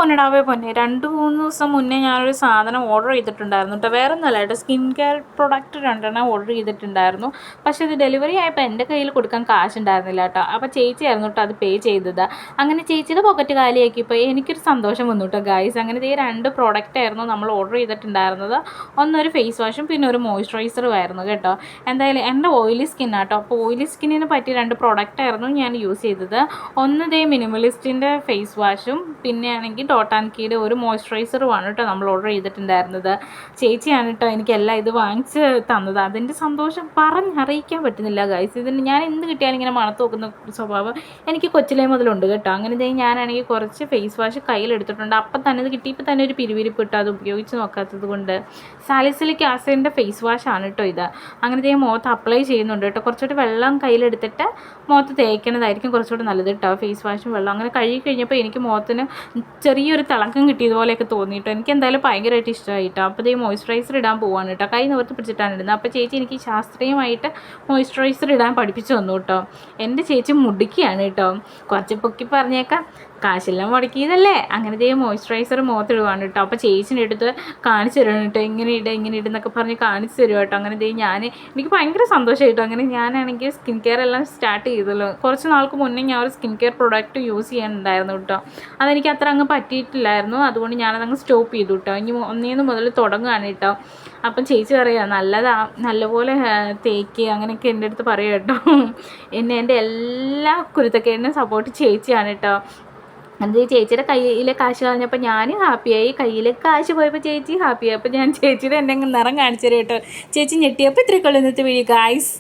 പൊന്നടാവേ പൊന്നെ 2-3 ദിവസം മുന്നേ ഞാനൊരു സാധനം ഓർഡർ ചെയ്തിട്ടുണ്ടായിരുന്നു കേട്ടോ. വേറെ ഒന്നുമല്ല കേട്ടോ, സ്കിൻ കെയർ പ്രൊഡക്റ്റ് 2 ഓർഡർ ചെയ്തിട്ടുണ്ടായിരുന്നു. പക്ഷേ ഇത് ഡെലിവറി ആയപ്പോൾ എൻ്റെ കയ്യിൽ കൊടുക്കാൻ കാശുണ്ടായിരുന്നില്ല കേട്ടോ. അപ്പോൾ ചേച്ചിയായിരുന്നു കേട്ടോ അത് പേ ചെയ്തത്. അങ്ങനെ ചേച്ചിയുടെ പോക്കറ്റ് കാലിയാക്കിയപ്പോൾ എനിക്കൊരു സന്തോഷം വന്നു കേട്ടോ ഗായ്സ്. അങ്ങനെ ഈ 2 പ്രോഡക്റ്റായിരുന്നു നമ്മൾ ഓർഡർ ചെയ്തിട്ടുണ്ടായിരുന്നത്. ഒന്നൊരു ഫേസ് വാഷും പിന്നെ ഒരു മോയ്സ്ചറൈസറും ആയിരുന്നു കേട്ടോ. എന്തായാലും എൻ്റെ ഓയിലി സ്കിന്നാട്ടോ, അപ്പോൾ ഓയിലി സ്കിന്നിന് പറ്റിയ 2 പ്രോഡക്റ്റായിരുന്നു ഞാൻ യൂസ് ചെയ്തത്. ഒന്ന് മിനിമലിസ്റ്റിൻ്റെ ഫേസ് വാഷും പിന്നെ ആണെങ്കിൽ ഡോട്ട് ആൻഡ് കീയുടെ ഒരു മോയ്സ്ചറൈസറുമാണ് കേട്ടോ നമ്മൾ ഓർഡർ ചെയ്തിട്ടുണ്ടായിരുന്നത്. ചേച്ചിയാണ് കേട്ടോ എനിക്കെല്ലാം ഇത് വാങ്ങിച്ച് തന്നത്. അതിൻ്റെ സന്തോഷം പറഞ്ഞറിയിക്കാൻ പറ്റുന്നില്ല ഗൈസ്. ഇതിന് ഞാൻ എന്ത് കിട്ടിയാലും ഇങ്ങനെ മണത്ത് നോക്കുന്ന സ്വഭാവം എനിക്ക് കൊച്ചിലേ മുതലുണ്ട് കേട്ടോ. അങ്ങനെ ഞാനാണെങ്കിൽ കുറച്ച് ഫേസ് വാഷ് കയ്യിലെടുത്തിട്ടുണ്ട്. അപ്പം തന്നെ ഇത് കിട്ടിയപ്പോൾ തന്നെ ഒരു പിരിവിരിപ്പ് ഇട്ട് അത് ഉപയോഗിച്ച് നോക്കാത്തത് കൊണ്ട്. സാലിസിലിക് ആസിഡിൻ്റെ ഫേസ് വാഷാണ് കേട്ടോ ഇത്. അങ്ങനെ മുഖത്ത് അപ്ലൈ ചെയ്യുന്നുണ്ട് കേട്ടോ. കുറച്ചുകൂടി വെള്ളം കയ്യിലെടുത്തിട്ട് മുഖത്ത് തേക്കുന്നതായിരിക്കും കുറച്ചുകൂടി നല്ലത് കേട്ടോ. ഫേസ് വാഷും വെള്ളം അങ്ങനെ കഴുകി കഴിഞ്ഞപ്പോൾ എനിക്ക് മുഖത്തിന് ചെറിയൊരു തിളക്കം കിട്ടിയതുപോലെയൊക്കെ തോന്നിയിട്ടോ. എനിക്ക് എന്തായാലും ഭയങ്കരമായിട്ട് ഇഷ്ടമായിട്ടോ. അപ്പോൾ മോയ്സ്ചറൈസർ ഇടാൻ പോവാണ് കേട്ടോ. കൈ നിവർത്തി പിടിച്ചിട്ടാണ് ഇടുന്നത്. അപ്പോൾ ചേച്ചി എനിക്ക് ശാസ്ത്രീയമായിട്ട് മോയ്സ്ചറൈസർ ഇടാൻ പഠിപ്പിച്ചു തന്നു കേട്ടോ. എൻ്റെ ചേച്ചി മുടിക്കുകയാണ് കേട്ടോ. കുറച്ച് പൊക്കി പറഞ്ഞേക്കാം, കാശെല്ലാം മുടക്കിയതല്ലേ. അങ്ങനെ മോയ്സ്ചറൈസർ മുഖത്തിടുവാണ് കേട്ടോ. അപ്പോൾ ചേച്ചിൻ്റെ അടുത്ത് കാണിച്ചു തരുവാണ് കേട്ടോ. ഇങ്ങനെ ഇടുന്നൊക്കെ പറഞ്ഞ് കാണിച്ചു തരുക കേട്ടോ. അങ്ങനെ എനിക്ക് ഭയങ്കര സന്തോഷമായിട്ടോ. അങ്ങനെ ഞാനാണെങ്കിൽ സ്കിൻ കെയർ എല്ലാം സ്റ്റാർട്ട് ചെയ്തല്ലോ. കുറച്ച് നാൾക്ക് മുന്നേ ഞാൻ ഒരു സ്കിൻ കെയർ പ്രൊഡക്റ്റ് യൂസ് ചെയ്യാനുണ്ടായിരുന്നു കേട്ടോ. അതെനിക്ക് അത്ര അങ്ങ് പറ്റിയിട്ടില്ലായിരുന്നു. അതുകൊണ്ട് ഞാനതങ്ങ് സ്റ്റോപ്പ് ചെയ്തു കേട്ടോ. ഇനി 1 മുതൽ തുടങ്ങുകയാണ് കേട്ടോ. അപ്പം ചേച്ചി പറയാം നല്ലപോലെ തേക്ക് അങ്ങനെയൊക്കെ എൻ്റെ അടുത്ത് പറയുക കേട്ടോ. എൻ്റെ എല്ലാ കുരുത്തക്കേടിനും സപ്പോർട്ട് ചേച്ചിയാണ് കേട്ടോ. അത് ചേച്ചിയുടെ കയ്യിലെ കാശ് കളഞ്ഞപ്പോൾ ഞാൻ ഹാപ്പിയായി, കയ്യിലെ കാശ് പോയപ്പോൾ ചേച്ചി ഹാപ്പിയായി. അപ്പോൾ ഞാൻ ചേച്ചിയുടെ എൻ്റെ നിറം കാണിച്ചു തരാം കേട്ടോ. ചേച്ചി ഞെട്ടിയപ്പോൾ ഇത്രയൊക്കെ ഉള്ളൂ ഇന്നത്തെ വീഡിയോ ഗായ്സ്.